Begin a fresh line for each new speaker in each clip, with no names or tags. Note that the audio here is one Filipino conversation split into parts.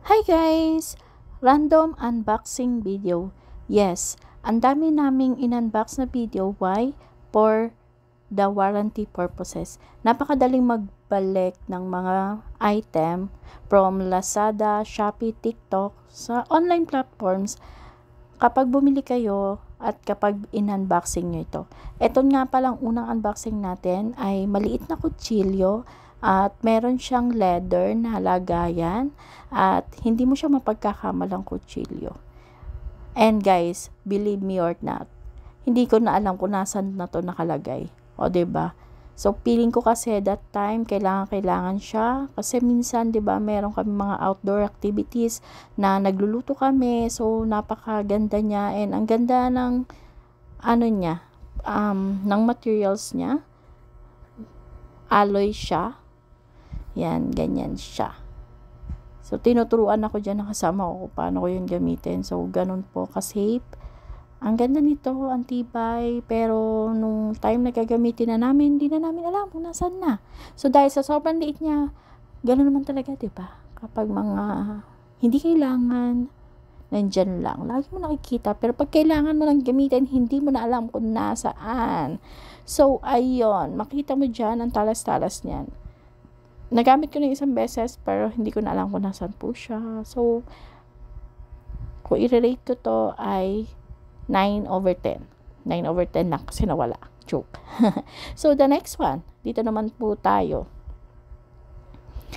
Hi guys! Random unboxing video. Yes, ang dami naming in-unbox na video. Why? For the warranty purposes. Napakadaling magbalik ng mga item from Lazada, Shopee, TikTok sa online platforms kapag bumili kayo at kapag in-unboxing nyo ito. Ito nga palang unang unboxing natin ay maliit na kutsilyo at meron siyang leather na lagayan at hindi mo siya mapagkakamalang kutsilyo. And guys, believe me or not, hindi ko na alam kung nasan na to nakalagay. O, diba? So, feeling ko kasi that time, kailangan siya. Kasi minsan, diba, meron kami mga outdoor activities na nagluluto kami. So, napakaganda niya. And ang ganda ng, ng materials niya. Alloy siya. Yan, ganyan siya. So, tinuturuan ako dyan ng kasama ko kung paano ko yung gamitin. So, ganun po ka-safe. Ang ganda nito, ang tibay, pero nung time na gagamitin na namin, hindi na namin alam kung nasan na. So, dahil sa sobrang liit niya, gano'n naman talaga, diba? Kapag mga hindi kailangan, nandyan lang. Lagi mo nakikita, pero pag kailangan mo lang gamitin, hindi mo na alam kung nasaan. So, ayun, makita mo dyan ang talas-talas niyan. Nagamit ko na isang beses, pero hindi ko na alam kung nasaan po siya. So, kung i-rate ko to ay 9/10. 9/10 lang kasi nawala. Joke. So, the next one. Dito naman po tayo.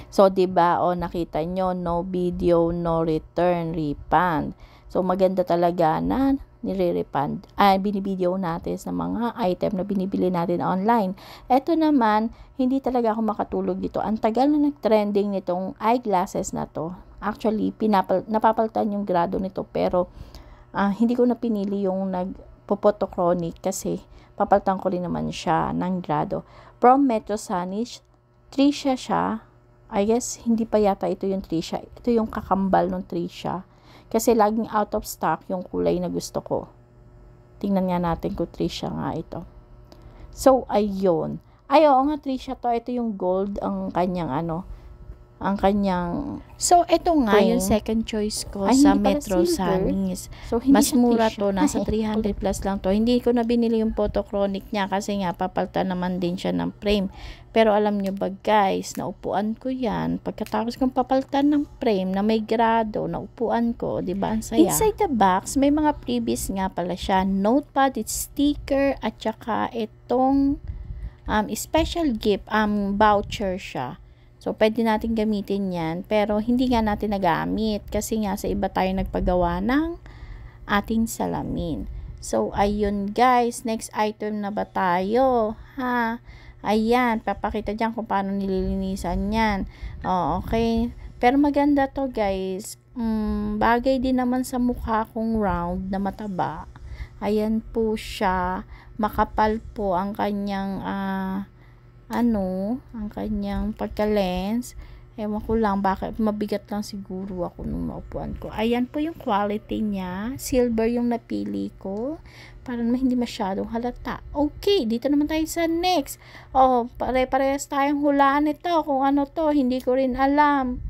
So, diba, nakita nyo, no video, no return, refund. So, maganda talaga na nire-refund. Binibideo natin sa mga item na binibili natin online. Ito naman, hindi talaga ako makatulog dito. Ang tagal na nag-trending nitong eyeglasses na to. Actually, napapalitan yung grado nito, pero hindi ko na pinili yung nagpo-photochronic kasi papalitan ko rin naman siya ng grado. From Metrosonic, Tricia siya. I guess, hindi pa yata ito yung Tricia. Ito yung kakambal ng Tricia. Kasi laging out of stock yung kulay na gusto ko. Tingnan nga natin kung Tricia nga ito. So, ayun. Oo nga, Tricia to. Ito yung gold ang kanyang so, ito nga yung second choice ko sa Metrosonic. So, mas mura to, nasa 300 plus lang to. Hindi ko na binili yung photochronic niya kasi nga papalitan naman din siya ng frame. Pero alam nyo ba guys, naupuan ko yan. Pagkatapos kong papalitan ng frame na may grado, naupuan ko, diba? Ang saya. Inside the box, may mga freebies nga pala siya. Notepad, sticker, at saka itong special gift, voucher siya. So, pwede natin gamitin yan, pero hindi nga natin nagamit kasi nga sa iba tayo nagpagawa ng ating salamin. So, ayun guys, next item na ba tayo? Ayan, papakita dyan kung paano nililinisan yan. Okay. Pero maganda to guys. Bagay din naman sa mukha kong round na mataba. Ayan po siya. Makapal po ang kanyang ang kanyang pagka-lens. Ewan ko lang, bakit mabigat lang siguro ako nung naupuan ko. Ayan po yung quality niya. Silver yung napili ko. Para naman hindi masyadong halata. Okay, dito naman tayo sa next. Pare-parehas tayong hulaan ito. Kung ano to, hindi ko rin alam.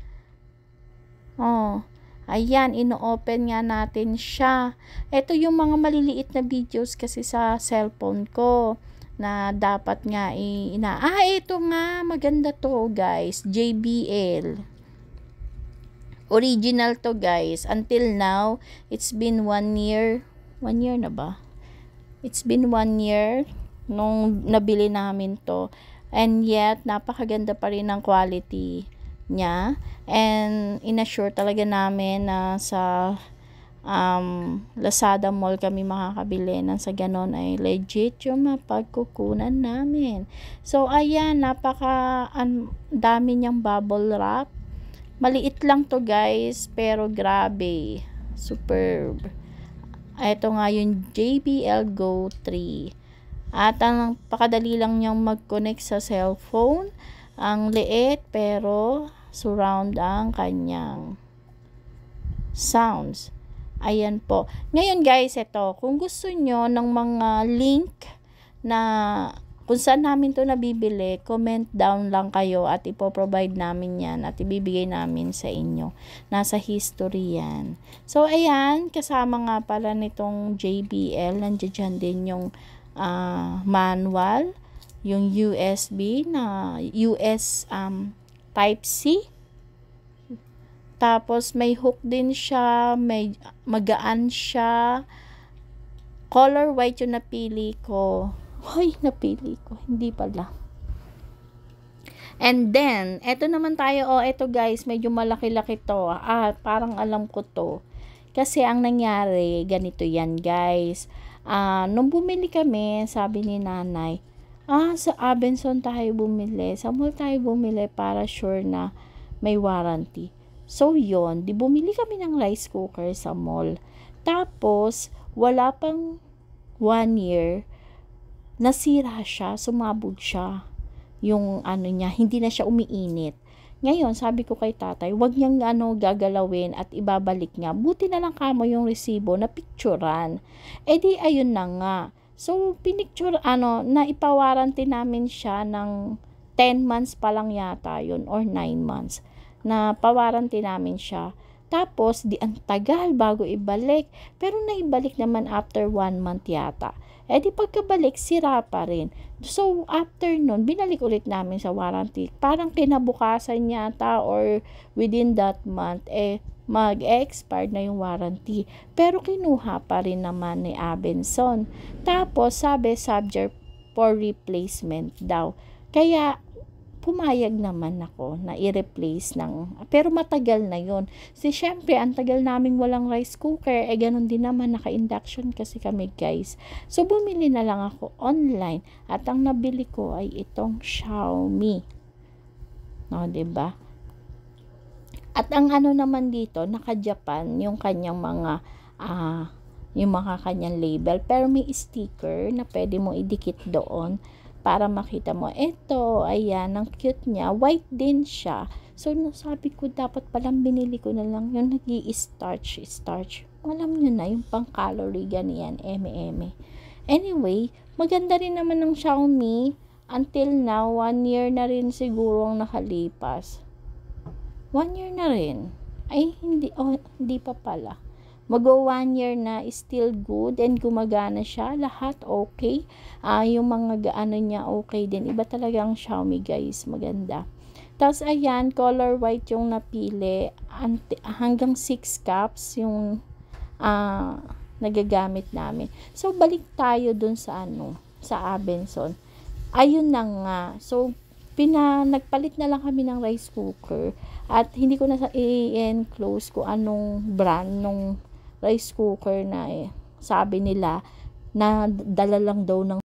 Ayan, ino-open nga natin siya. Ito yung mga maliliit na videos kasi sa cellphone ko na dapat nga ito nga, maganda to guys, JBL original to guys. Until now, it's been 1 year na ba? It's been 1 year nung nabili namin to, and yet napakaganda pa rin ng quality niya, and inassure talaga namin na sa Lazada Mall kami makakabili nang sa ganon ay legit yung mapagkukunan namin. So, ayan, dami niyang bubble wrap. Maliit lang to guys, pero grabe, superb. Ito nga yung JBL Go 3. At ang pakadali lang niyang mag-connect sa cellphone. Ang liit, pero surround ang kanyang sounds. Ayan po. Ngayon guys, ito, kung gusto nyo ng mga link na kung saan namin to nabibili, comment down lang kayo at ipoprovide namin yan at ibibigay namin sa inyo. Nasa history yan. So, ayan, kasama nga pala nitong JBL, nandiyan din yung manual, yung USB na US Type-C. Tapos, may hook din siya, may magaan siya. Color white yung napili ko. Hoy, napili ko. Hindi pala. And then, eto naman tayo. Eto guys, medyo malaki-laki to. Parang alam ko to. Kasi ang nangyari, ganito yan guys. Nung bumili kami, sabi ni nanay, sa Abenson tayo bumili. Sa mall tayo bumili para sure na may warranty. So, yon, di bumili kami ng rice cooker sa mall. Tapos, wala pang 1 year, nasira siya, sumabog siya. Yung niya, hindi na siya umiinit. Ngayon, sabi ko kay tatay, wag niyang gagalawin at ibabalik niya. Buti na lang kamo yung resibo na picturean. Di ayun na nga. So, pinicture, na ipawarranty namin siya ng 10 months pa lang yata yun, or 9 months. Na pawarranty namin siya. Tapos, ang tagal bago ibalik. Pero naibalik naman after 1 month yata. Di pagkabalik, sira pa rin. So, after nun, binalik ulit namin sa warranty. Parang kinabukasan yata or within that month, mag-expire na yung warranty. Pero kinuha pa rin naman ni Abenson. Tapos, sabi, subject for replacement daw. Kaya, pumayag naman ako na i-replace pero matagal na yon. Syempre, ang tagal naming walang rice cooker, ganun din naman, naka-induction kasi kami guys. So, bumili na lang ako online at ang nabili ko ay itong Xiaomi. No, diba? At ang naman dito, naka-Japan yung kanyang mga kanyang label, pero may sticker na pwede mo idikit doon para makita mo. Ito, ayan, ang cute niya. White din siya. So, sabi ko, dapat palang binili ko na lang yung nag-i-starch. Alam nyo na, yung pang-calorie ganyan, eme. Anyway, maganda rin naman ng Xiaomi. Until now, 1 year na rin siguro ang nakalipas. 1 year na rin. Ay, hindi pa pala. Mag-o 1 year na, still good and gumagana siya. Lahat okay. Yung mga niya okay din. Iba talaga ang Xiaomi guys. Maganda. Tapos ayan, color white yung napili. Hanggang 6 cups yung nagagamit namin. So, balik tayo dun sa sa Abenson. Ayun na nga. So, nagpalit na lang kami ng rice cooker. At hindi ko na i-enclose kung anong brand nung rice cooker na sabi nila na dala lang daw ng